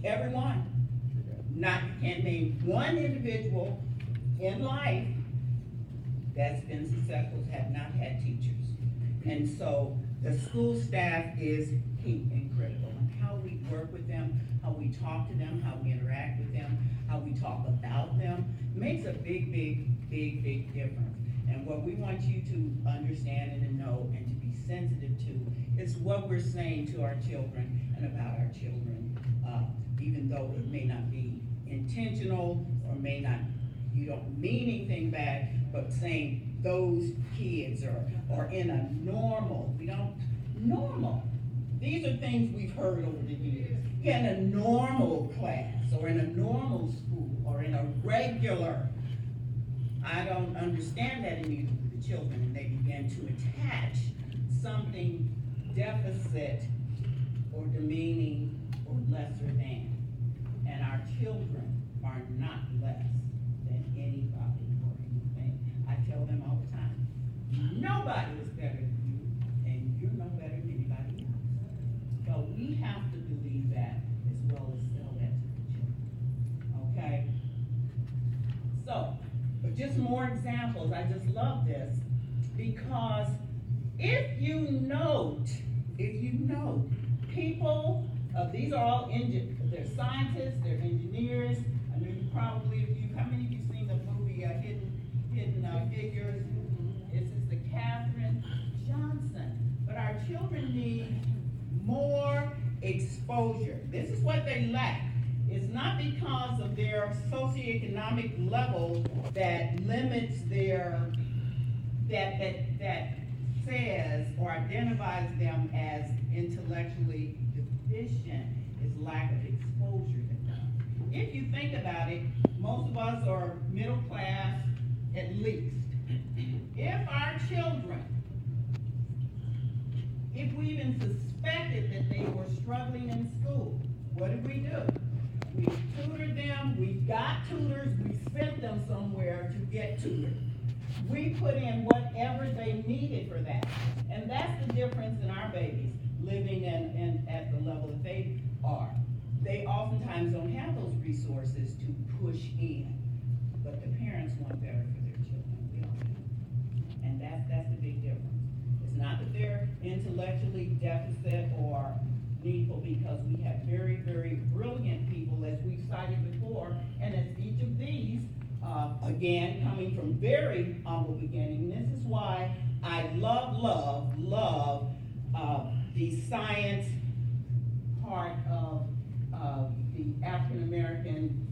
Everyone. Not, you can't name one individual in life that's been successful, have not had teachers. And so the school staff is key and critical in how we work with them, how we talk to them, how we interact with them, how we talk about them, makes a big, big, big, big difference. And what we want you to understand and to know and to be sensitive to is what we're saying to our children and about our children, even though it may not be intentional or may not, you don't mean anything bad, but saying those kids are in a normal, normal. These are things we've heard over the years. You're in a normal class or in a normal school or in a regular. I don't understand that in either of the children, and they begin to attach something deficit or demeaning or lesser than. And our children are not less than anybody or anything. I tell them all the time, nobody is better than you, and you're no better than anybody else. So we have to believe that as well as sell that to the children, okay? So, but just more examples. I just love this because if you note, people, these are all they're scientists, they're engineers. I know you probably, how many of you seen the movie Hidden Figures? This is the Katherine Johnson. But our children need more exposure. This is what they lack. It's not because of their socioeconomic level that limits their, that says or identifies them as intellectually deficient, is lack of exposure to them. If you think about it, most of us are middle class at least. If our children, if we even suspected that they were struggling in school, what did we do? We tutored them, we got tutors, we sent them somewhere to get tutored. We put in whatever they needed for that. And that's the difference in our babies living in at the level that they are. They oftentimes don't have those resources to push in, but the parents want better for their children. We all do. And that's the big difference. It's not that they're intellectually deficit or needful, because we have very, very brilliant people, as we've cited before, and as each of these, again, coming from very humble beginning. This is why I love the science part of the African American.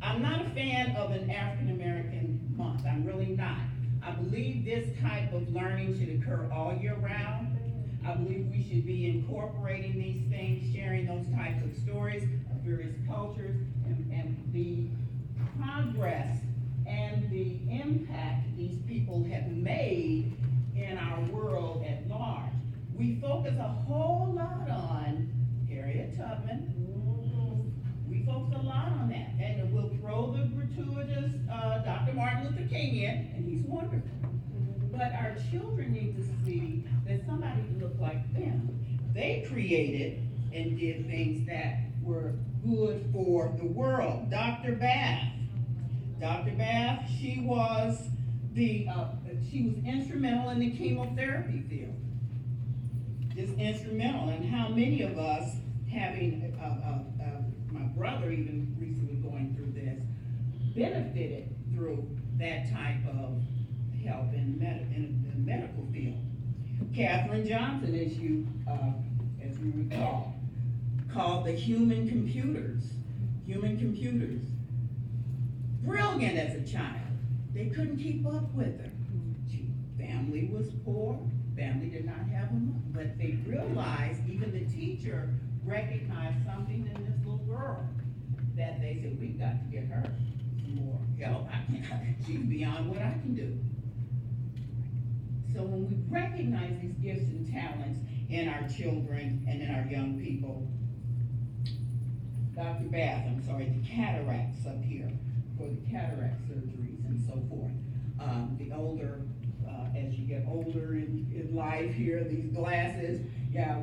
I'm not a fan of an African American month. I'm really not. I believe this type of learning should occur all year round. I believe we should be incorporating these things, sharing those types of stories of various cultures, and the progress and the impact these people have made in our world at large. We focus a whole lot on Harriet Tubman. We focus a lot on that. And we'll throw the gratuitous Dr. Martin Luther King in, and he's wonderful. But our children need to see that somebody looked like them. They created and did things that were good for the world. Dr. Bath, she was instrumental in the chemotherapy field. Just instrumental. And how many of us, having my brother even recently going through this, benefited through that type of help in the medical field. Katherine Johnson, as you recall, called the human computers. Brilliant as a child. They couldn't keep up with her. Family was poor. Family did not have enough. But they realized, even the teacher recognized something in this little girl, that they said, we've got to get her more help. She's beyond what I can do. So when we recognize these gifts and talents in our children and in our young people, Dr. Bath, the cataracts up here, for the cataract surgeries and so forth. The older, as you get older in life here, these glasses,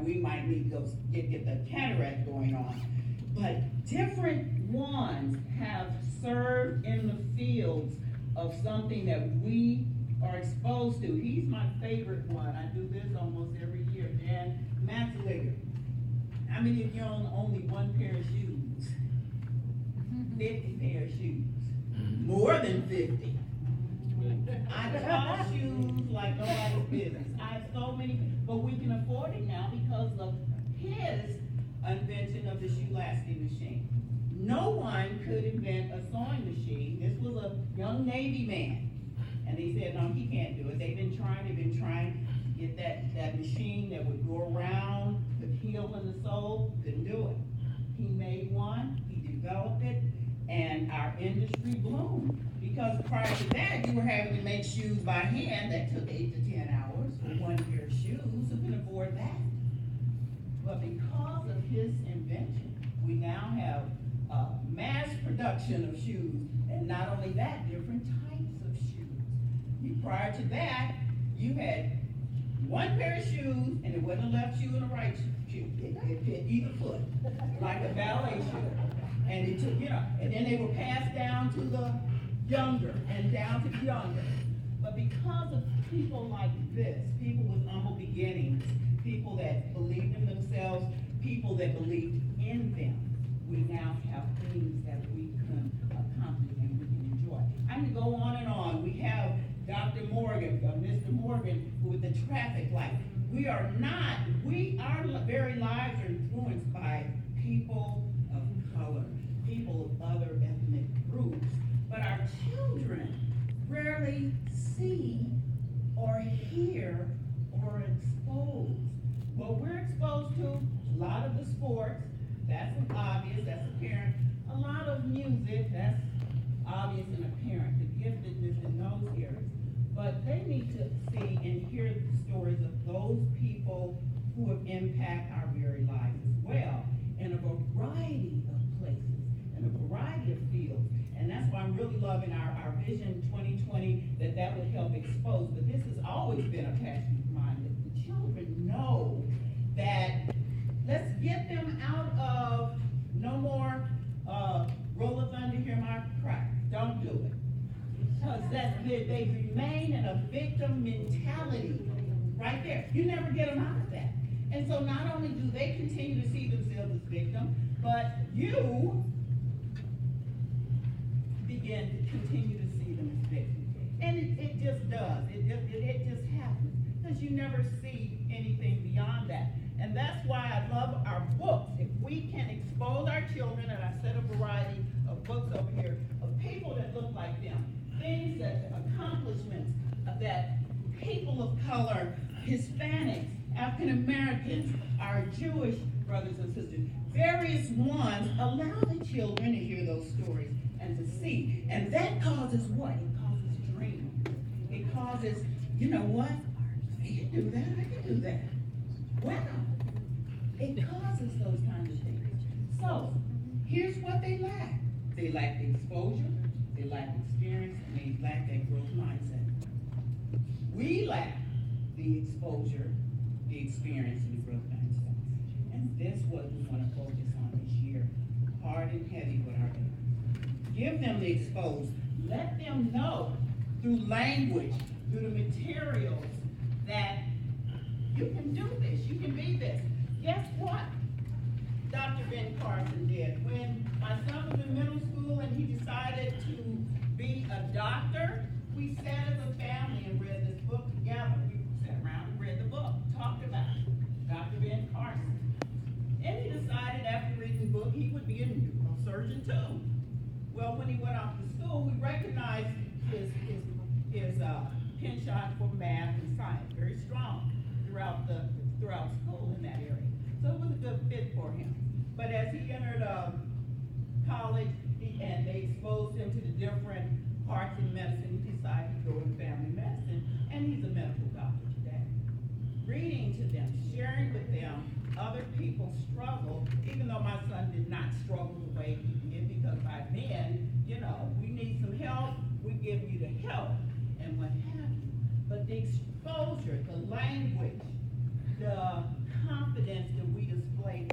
we might need to go get the cataract going on. But different ones have served in the fields of something that we are exposed to. He's my favorite one. I do this almost every year. Dan Matzliger. How many of you own only one pair of shoes? 50 pair of shoes. More than 50. I bought shoes like nobody's business. I have so many, but we can afford it now because of his invention of the shoe lasting machine. No one could invent a sewing machine. This was a young Navy man. And he said, no, he can't do it. They've been trying to get that machine that would go around, could heal in the sole, couldn't do it. He made one, he developed it, and our industry bloomed. Because prior to that, you were having to make shoes by hand that took 8 to 10 hours for one pair of shoes. Who can afford that? But because of his invention, we now have mass production of shoes, and not only that, different types of shoes. Prior to that, you had one pair of shoes, and it wasn't a left shoe and a right shoe. It fit either foot, like a ballet shoe. And it took, and then they were passed down to the younger and down to the younger. But because of people like this, people with humble beginnings, people that believed in themselves, people that believed in them, we now have things that we can accomplish and we can enjoy. I can go on and on. We have Dr. Morgan, Mr. Morgan, with the traffic light. Our very lives are influenced by people of color, people of other ethnic groups. But our children rarely see or hear or exposed. Well, we're exposed to a lot of the sports, that's obvious, that's apparent. A lot of music, that's obvious and apparent, the giftedness in those areas. But they need to see and hear the stories of those people who have impacted our very lives as well, in a variety of places, in a variety of fields. And that's why I'm really loving our Vision 2020, that would help expose. But this has always been a passion of mine, that the children know that let's get them out of no more roll of thunder, hear my cry. Don't do it. Because they remain in a victim mentality right there. You never get them out of that. And so not only do they continue to see themselves as victims, but you begin to continue to see them as victims. And it just does. It just happens. Because you never see anything beyond that. And that's why I love our books. If we can expose our children, and I set a variety of books over here, of people that look like them, things that, accomplishments that people of color, Hispanics, African Americans, our Jewish brothers and sisters, various ones, allow the children to hear those stories and to see. And that causes what? It causes dreams. It causes, you know what? I can do that, I can do that. Wow. It causes those kinds of things. So, here's what they lack. They lack the exposure, they lack experience, and they lack that growth mindset. We lack the exposure, the experience, and the growth mindset. And this is what we want to focus on this year, hard and heavy with our youth. Give them the exposure. Let them know through language, through the materials, that you can do this, you can be this. Guess what Dr. Ben Carson did? When my son was in middle school and he decided to be a doctor, we sat as a family and read this book together. We sat around and read the book, talked about it. Dr. Ben Carson. And he decided after reading the book he would be a neurosurgeon too. Well, when he went off to school, we recognized his penchant for math and science, very strong throughout school in that area. So it was a good fit for him. But as he entered college, and they exposed him to the different parts of medicine, he decided to go into family medicine, and he's a medical doctor today. Reading to them, sharing with them other people's struggle, even though my son did not struggle the way he did, because by then, we need some help, we give you the help, and what have you. But the exposure, the language, the confidence that we display